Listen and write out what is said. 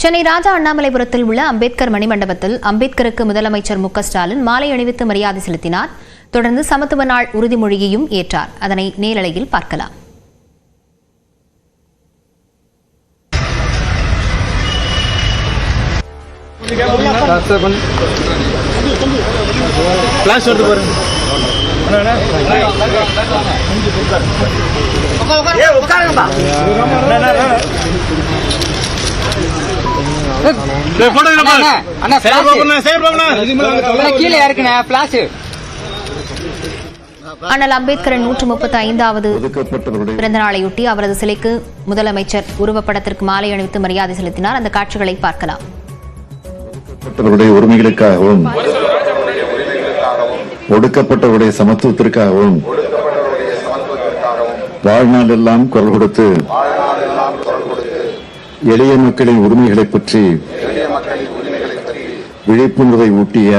சென்னை ராஜா அண்ணாமலைபுரத்தில் உள்ள அம்பேத்கர் மணிமண்டபத்தில் அம்பேத்கருக்கு முதலமைச்சர் மு க ஸ்டாலின் மாலை அணிவித்து மரியாதை செலுத்தினார். தொடர்ந்து சமத்துவ நாள் உறுதிமொழியையும் ஏற்றார். அதனை நேரலையில் பார்க்கலாம். அண்ணல் அம்பேத்கரின் 135வது பிறந்த நாளையொட்டி அவரது சிலைக்கு முதலமைச்சர் உருவப்படத்திற்கு மாலை அணிவித்து மரியாதை செலுத்தினார். அந்த காட்சிகளை பார்க்கலாம். உரிமைகளுக்காகவும் ஒடுக்கப்பட்டவருடைய சமத்துவத்திற்காகவும் வாழ்நாள் எல்லாம் குரல் கொடுத்து எளிய மக்களின் உரிமைகளை பற்றி விழிப்புணர்வை ஊட்டிய